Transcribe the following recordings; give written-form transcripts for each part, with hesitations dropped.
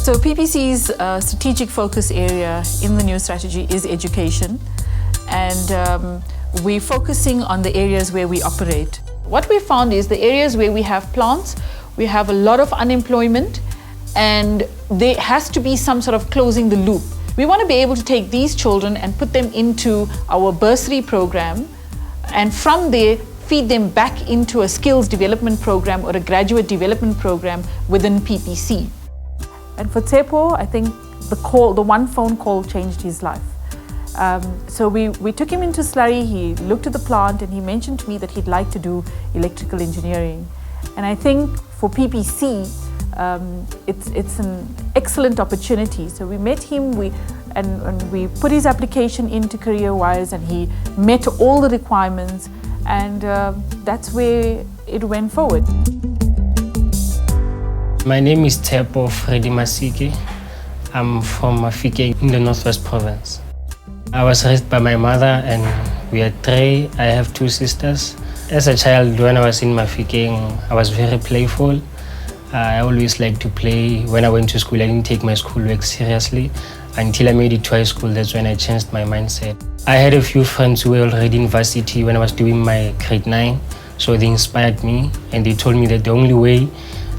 So PPC's strategic focus area in the new strategy is education, and we're focusing on the areas where we operate. What we found is the areas where we have plants, we have a lot of unemployment, and there has to be some sort of closing the loop. We want to be able to take these children and put them into our bursary program, and from there feed them back into a skills development program or a graduate development program within PPC. And for Tshepo, I think the one phone call changed his life. So we took him into Slurry, he looked at the plant, and he mentioned to me that he'd like to do electrical engineering. And I think for PPC, it's an excellent opportunity. So we met him, and we put his application into CareerWise, and he met all the requirements, and that's where it went forward. My name is Tshepo Maseke. I'm from Mafikeng in the Northwest Province. I was raised by my mother, and we are three. I have two sisters. As a child, when I was in Mafikeng, I was very playful. I always liked to play. When I went to school, I didn't take my schoolwork seriously until I made it to high school. That's when I changed my mindset. I had a few friends who were already in varsity when I was doing my grade 9, so they inspired me, and they told me that the only way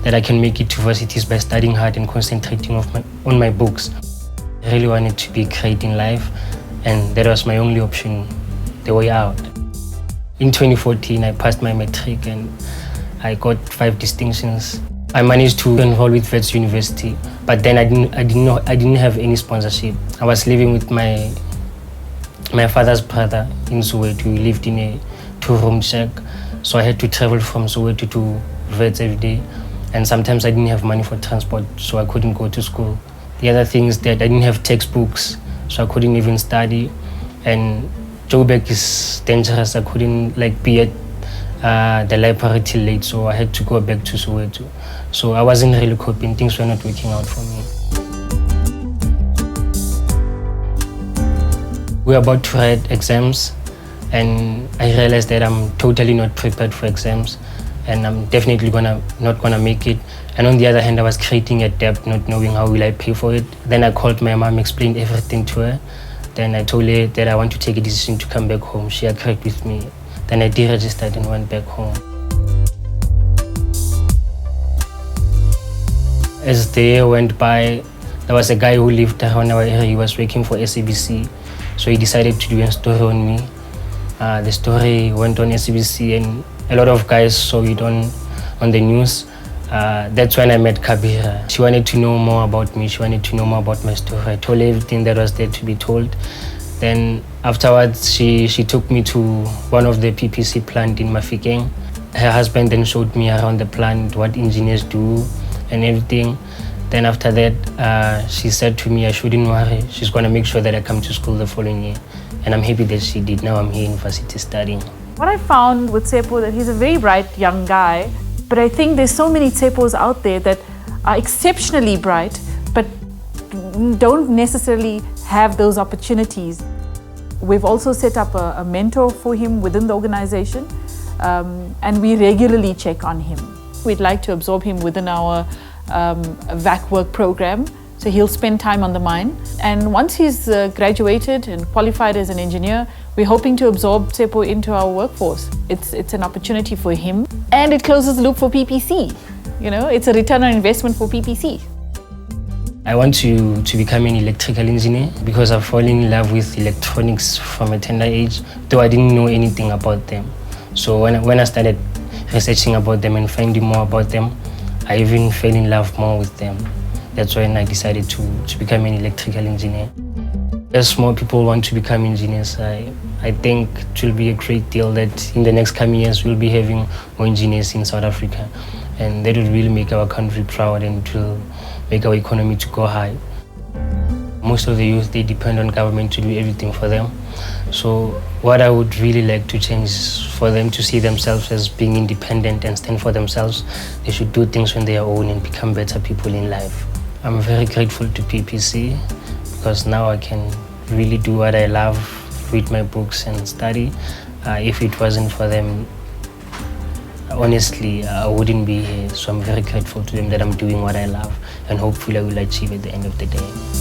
that I can make it to varsity is by studying hard and concentrating on my books. I really wanted to be great in life, and that was my only option, the way out. In 2014, I passed my matric and I got 5 distinctions. I managed to enroll with Wits University, but then I didn't have any sponsorship. I was living with my father's brother in Soweto. We lived in a 2-room shack, so I had to travel from Soweto to Wits every day. And sometimes I didn't have money for transport, so I couldn't go to school. The other thing is that I didn't have textbooks, so I couldn't even study. And Joburg is dangerous. I couldn't be at the library till late, so I had to go back to Soweto. So I wasn't really coping. Things were not working out for me. We were about to write exams, and I realized that I'm totally not prepared for exams, and I'm definitely not gonna make it. And on the other hand, I was creating a debt, not knowing how will I pay for it. Then I called my mom, explained everything to her. Then I told her that I want to take a decision to come back home. She agreed with me. Then I deregistered and went back home. As the year went by, there was a guy who lived around our area. He was working for SABC, so he decided to do a story on me. The story went on SABC, and a lot of guys saw it on the news. That's when I met Kabira. She wanted to know more about me. She wanted to know more about my story. I told her everything that was there to be told. Then afterwards, she took me to one of the PPC plant in Mafikeng. Her husband then showed me around the plant, what engineers do and everything. Then after that, she said to me I shouldn't worry. She's going to make sure that I come to school the following year. And I'm happy that she did. Now I'm here in university studying. What I found with Tshepo, that he's a very bright young guy, but I think there's so many Tshepos out there that are exceptionally bright, but don't necessarily have those opportunities. We've also set up a mentor for him within the organization, and we regularly check on him. We'd like to absorb him within our VAC work program, so he'll spend time on the mine. And once he's graduated and qualified as an engineer, we're hoping to absorb Tshepo into our workforce. It's an opportunity for him, and it closes the loop for PPC. You know, it's a return on investment for PPC. I want to become an electrical engineer because I've fallen in love with electronics from a tender age, though I didn't know anything about them. So when I started researching about them and finding more about them, I even fell in love more with them. That's when I decided to become an electrical engineer. As more people want to become engineers, I think it will be a great deal that in the next coming years we'll be having more engineers in South Africa, and that will really make our country proud, and it will make our economy to go high. Most of the youth, they depend on government to do everything for them. So what I would really like to change is for them to see themselves as being independent and stand for themselves. They should do things on their own and become better people in life. I'm very grateful to PPC because now I can really do what I love, read my books and study. If it wasn't for them, honestly, I wouldn't be here. So I'm very grateful to them that I'm doing what I love, and hopefully I will achieve at the end of the day.